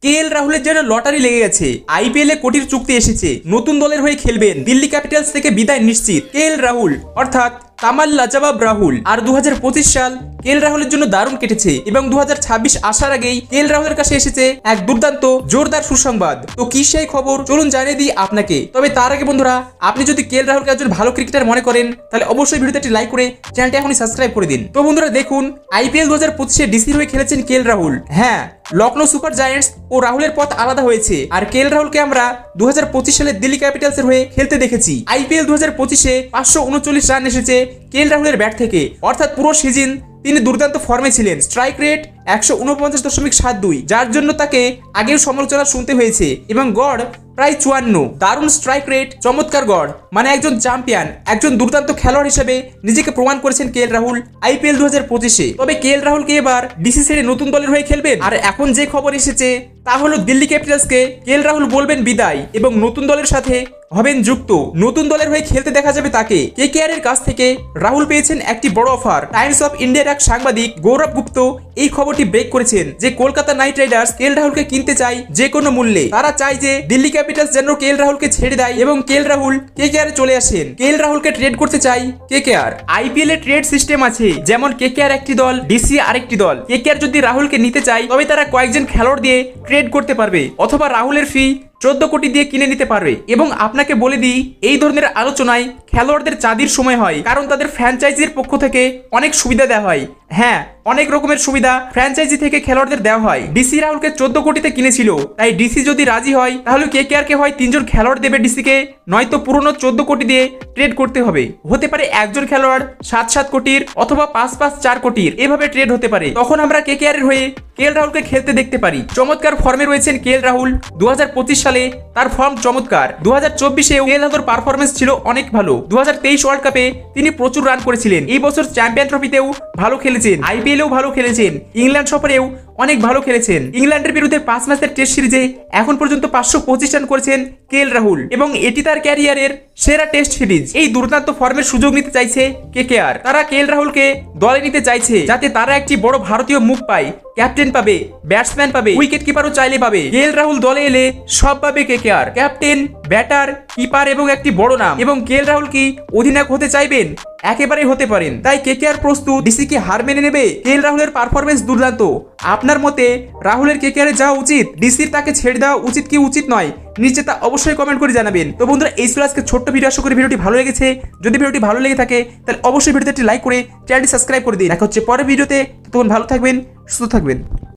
KL রাহুলের জন্য lottery লেগে গেছে। আইপিএল এ কোটির চুক্তি এসেছে, নতুন দলের হয়ে খেলবেন, দিল্লি ক্যাপিটালস থেকে বিদায় নিশ্চিত কেএল রাহুল অর্থাৎ তামাল লাজবাব রাহুল। আর 2025 সাল কেএল রাহুলের জন্য দারুণ কেটেছে এবং 2026 আসার আগেই কেএল রাহুলের কাছে এসেছে এক দুর্দান্ত জোরদার সুসংবাদ। তো কি সেই খবর চলুন জানিয়ে দিই আপনাকে। তবে তার আগে বন্ধুরা, আপনি যদি কেএল রাহুলকে একজন ভালো ক্রিকেটার মনে করেন তাহলে অবশ্যই ভিডিওতে একটি লাইক করে চ্যানেলটি এখনই সাবস্ক্রাইব করে দিন। তো বন্ধুরা দেখুন, আইপিএল 2025 ডিসির হয়ে খেলেছেন কেএল রাহুল। হ্যাঁ, লখনৌ সুপার জায়ান্টস ও রাহুলের পথ আলাদা হয়েছে। আর কেএল রাহুলকে আমরা 2025 সালে দিল্লি ক্যাপিটালসের হয়ে খেলতে দেখেছি। আইপিএল 2025-এ 539 রান এসেছে কেএল রাহুলের ব্যাট থেকে, অর্থাৎ পুরো সিজন তিনি দুর্দান্ত ফর্মে ছিলেন। স্ট্রাইক রেট 149.72, যার জন্য তাকে আগেও সমালোচনা শুনতে হয়েছে এবং গড় প্রায় 54। দারুণ স্ট্রাইক রেট, চমৎকার গড়, মানে একজন চ্যাম্পিয়ন, একজন দুর্দান্ত খেলোয়াড় হিসেবে নিজেকে প্রমাণ করেছেন কেএল রাহুল আইপিএল 2025-এ। তবে কেএল রাহুলকে এবার ডিসি ছেড়ে নতুন দলের হয়ে খেলবেন। আর এখন যে খবর এসেছে তা হলো দিল্লি ক্যাপিটালসকে কেএল রাহুল বলবেন বিদায় এবং নতুন দলের সাথে হবেন যুক্ত। নতুন দলের হয়ে খেলতে দেখা যাবে তাকে। কেকেআর এর কাছ থেকে রাহুল পেয়েছেন একটি বড় অফার। টাইমস অফ ইন্ডিয়ার এক সাংবাদিক গৌরব গুপ্ত এই খবরটি ব্রেক করেছেন যে কলকাতা নাইট রাইডার্স কেএল রাহুলকে কিনতে চায় যে কোনো মূল্যে। তারা চায় যে দিল্লি ক্যাপিটালস যেন কেএল রাহুলকে ছেড়ে দেয় এবং কেএল রাহুল কেকেআর এ চলে আসেন। কেএল রাহুলকে ট্রেড করতে চাই কেকেআর। আইপিএল এ ট্রেড সিস্টেম আছে, যেমন কেকেআর একটি দল, ডিসি আরেকটি দল। কেকেআর যদি রাহুলকে নিতে চায় তবে তারা কয়েকজন খেলোয়াড় দিয়ে ট্রেড করতে পারবে, অথবা রাহুলের ফি 14 কোটি দিয়ে কিনে নিতে পারবে। এবং আপনাকে বলে দিই, এই ধরনের আলোচনায় খেলোয়াড়দের চাঁদির সময় হয়, কারণ তাদের ফ্র্যাঞ্চাইজির পক্ষ থেকে অনেক সুবিধা দেওয়া হয়। হ্যাঁ, অনেক রকমের সুবিধা ফ্র্যাঞ্চাইজি থেকে খেলোয়াড়দের দেওয়া হয়। ডিসি রাহুলকে 14 কোটিতে কিনেছিল, তাই ডিসি যদি রাজি হয় তাহলে কেকেআর কে হয় 3 জন খেলোয়াড় দেবে ডিসিকে, নয়তো পুরনো 14 কোটি দিয়ে ট্রেড করতে হবে। হতে পারে একজন খেলোয়াড় 7 কোটির অথবা 5 কোটির, এভাবে ট্রেড হতে পারে। তখন আমরা কেকেআর এর হয়ে কেএল রাহুলকে খেলতে দেখতে পারি। চমৎকার ফর্মে রয়েছেন কেএল রাহুল। 2025 সালে তার ফর্ম চমৎকার। 2024-এও কেএল রাহুলের পারফরমেন্স ছিল অনেক ভালো। 2023 ওয়ার্ল্ড কাপে তিনি প্রচুর রান করেছিলেন। এই বছর চ্যাম্পিয়ন ট্রফিতেও ভালো খেলেছেন, আইপিএলেও ভালো খেলেছেন, ইংল্যান্ড সফরেও অনেক ভালো খেলেছেন। ইংল্যান্ডের বিরুদ্ধে 5 ম্যাচের টেস্ট সিরিজে এখন পর্যন্ত 525 রান করেছেন কেএল রাহুল এবং এটি তার ক্যারিয়ারের সেরা টেস্ট সিরিজ। এই দুর্দান্ত ফর্মের সুযোগ নিতে চাইছে কেকেআর। তারা কেএল রাহুলকে দলে নিতে চাইছে যাতে তারা একটি বড় ভারতীয় মুখ পায়, ক্যাপ্টেন পাবে, ব্যাটসম্যান পাবে, উইকেট কিপারও চাইলে পাবে। কেএল রাহুল দলে এলে সব পাবে কেকেআর, ক্যাপ্টেন, ব্যাটার, কিপার এবং একটি বড় নাম। এবং কেএল রাহুল কি অধিনায়ক হতে চাইবেন? একেবারে হতে পারেন। তাই কেকেআর প্রস্তুত। ডিসি কি হার মেনে নেবে? কেএল রাহুলের পারফরমেন্স দুর্দান্ত। আপনার মতে রাহুলের কেকেআরে যাওয়া উচিত, ডিসির তাকে ছেড়ে দেওয়া উচিত কি উচিত নয়? নিচে তা অবশ্যই কমেন্ট করে জানাবেন। তো বন্ধুরা, এই ছিল আজকে ছোট্ট ভিডিও। আশা করি ভিডিওটি ভালো লেগেছে। যদি ভিডিওটি ভালো লেগে থাকে তাহলে অবশ্যই ভিডিওতে একটি লাইক করে চ্যানেলটি সাবস্ক্রাইব করে দিন। দেখা হচ্ছে পরের ভিডিওতে। ততক্ষণ ভালো থাকবেন, সুস্থ থাকবেন।